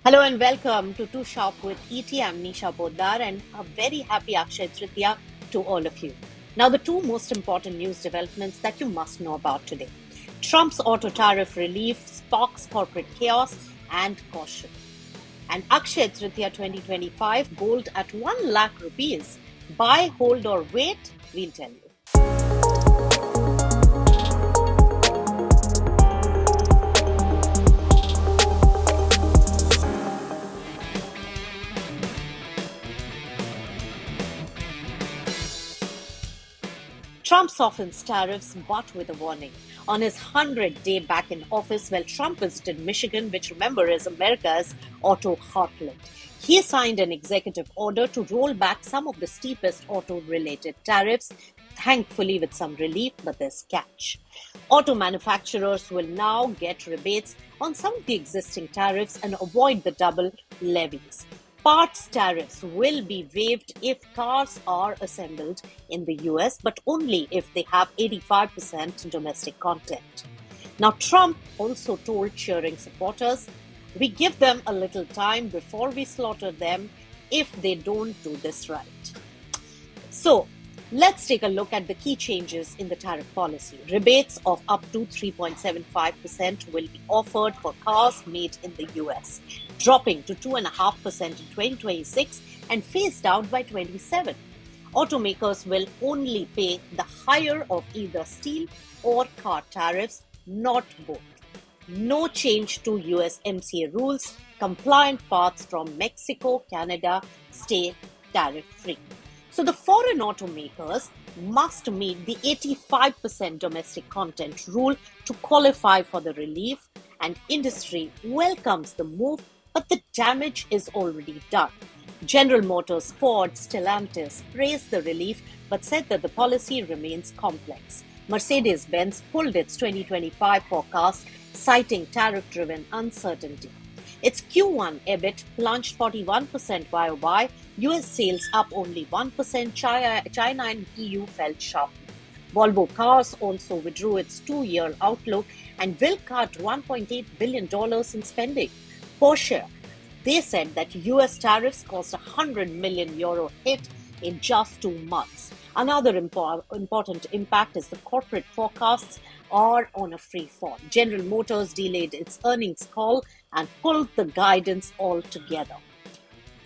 Hello and welcome to Two Shop with ET. I'm Nisha Poddar and a very happy Akshaya Tritiya to all of you. Now, the two most important news developments that you must know about today. Trump's auto tariff relief sparks corporate chaos and caution. And Akshaya Tritiya 2025, gold at 1 lakh rupees. Buy, hold or wait, we'll tell you. Trump softens tariffs, but with a warning. On his 100th day back in office, Trump visited Michigan, which remember is America's auto heartland. He signed an executive order to roll back some of the steepest auto-related tariffs, thankfully with some relief, but there's catch. Auto manufacturers will now get rebates on some of the existing tariffs and avoid the double levies. Parts tariffs will be waived if cars are assembled in the US, but only if they have 85% domestic content. Now, Trump also told cheering supporters, "We give them a little time before we slaughter them if they don't do this right." So, let's take a look at the key changes in the tariff policy. Rebates of up to 3.75% will be offered for cars made in the US, dropping to 2.5% in 2026 and phased out by 2027. Automakers will only pay the higher of either steel or car tariffs, not both. No change to USMCA rules. Compliant parts from Mexico, Canada stay tariff-free. So the foreign automakers must meet the 85% domestic content rule to qualify for the relief, and industry welcomes the move, but the damage is already done. General Motors, Ford, Stellantis praised the relief but said that the policy remains complex. Mercedes-Benz pulled its 2025 forecast, citing tariff-driven uncertainty. Its Q1 EBIT plunged 41% YOY, US sales up only 1%, China and EU fell sharply. Volvo Cars also withdrew its 2-year outlook and will cut $1.8 billion in spending. Porsche, they said that US tariffs caused a €100 million hit in just 2 months. Another important impact is the corporate forecasts are on a free fall. General Motors delayed its earnings call and pulled the guidance altogether.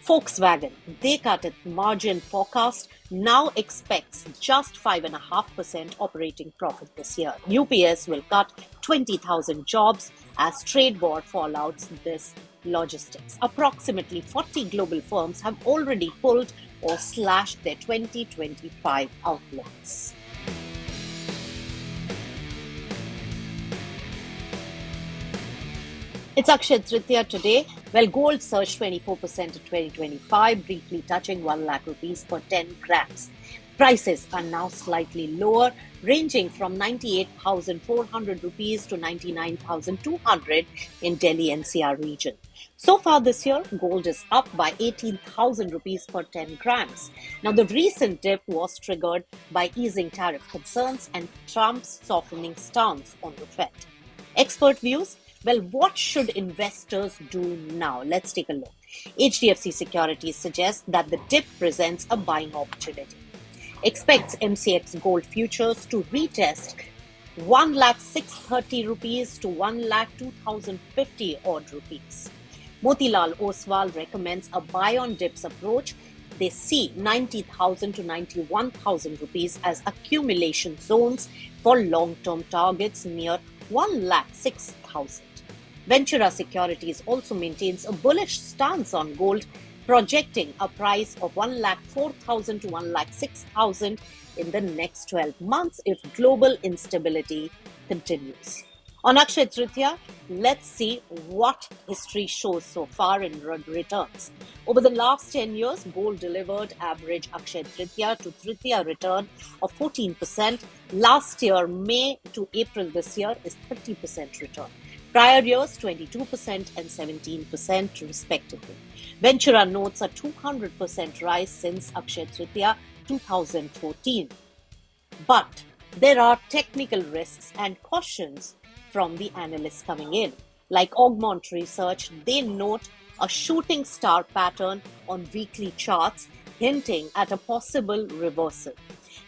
Volkswagen, they cut its margin forecast, now expects just 5.5% operating profit this year. UPS will cut 20,000 jobs as trade war fallouts this logistics. Approximately 40 global firms have already pulled or slashed their 2025 outlooks. It's Akshaya Tritiya today. Gold surged 24% in 2025, briefly touching 1 lakh rupees per 10 grams. Prices are now slightly lower, ranging from 98,400 rupees to 99,200 in Delhi NCR region. So far this year, gold is up by 18,000 rupees per 10 grams. Now, the recent dip was triggered by easing tariff concerns and Trump's softening stance on the Fed. Expert views? What should investors do now? Let's take a look. HDFC Securities suggests that the dip presents a buying opportunity. Expects MCX gold futures to retest 1,630 rupees to 1,02,050 odd rupees. Motilal Oswal recommends a buy on dips approach. They see 90,000 to 91,000 rupees as accumulation zones for long-term targets near 1,06,000. Ventura Securities also maintains a bullish stance on gold, projecting a price of 1,04,000 to 1,06,000 in the next 12 months if global instability continues. On Akshaya Tritiya, let's see what history shows so far in returns. Over the last 10 years, gold delivered average Akshaya Tritiya to Tritiya return of 14%. Last year, May to April this year is 30% return. Prior years, 22% and 17% respectively. Ventura notes a 200% rise since Akshaya Tritiya 2014. But there are technical risks and cautions from the analysts coming in. Like Augmont Research, they note a shooting star pattern on weekly charts, hinting at a possible reversal.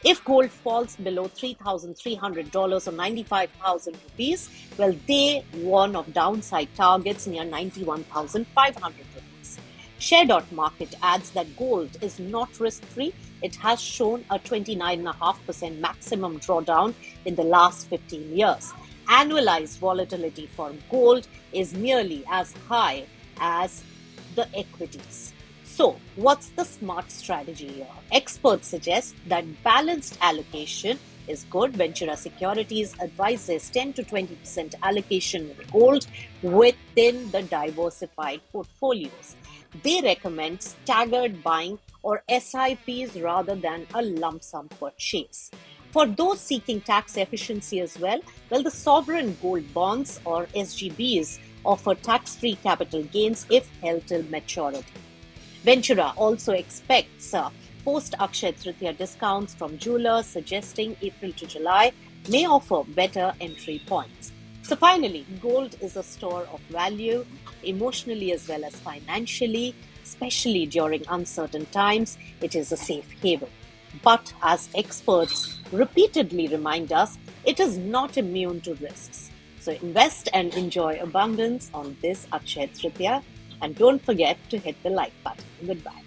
If gold falls below $3,300 or 95,000 rupees, well, day one of downside targets near 91,500 rupees. Share.market adds that gold is not risk-free. It has shown a 29.5% maximum drawdown in the last 15 years. Annualized volatility for gold is nearly as high as the equities. So, what's the smart strategy here? Experts suggest that balanced allocation is good. Ventura Securities advises 10 to 20% allocation in gold within the diversified portfolios. They recommend staggered buying or SIPs rather than a lump sum purchase. For those seeking tax efficiency as well, the sovereign gold bonds or SGBs offer tax-free capital gains if held till maturity. Ventura also expects post-Akshaya Tritiya discounts from jewelers, suggesting April to July may offer better entry points. So finally, gold is a store of value, emotionally as well as financially, especially during uncertain times. It is a safe haven. But as experts repeatedly remind us, it is not immune to risks. So invest and enjoy abundance on this Akshaya Tritiya. And don't forget to hit the like button. Goodbye.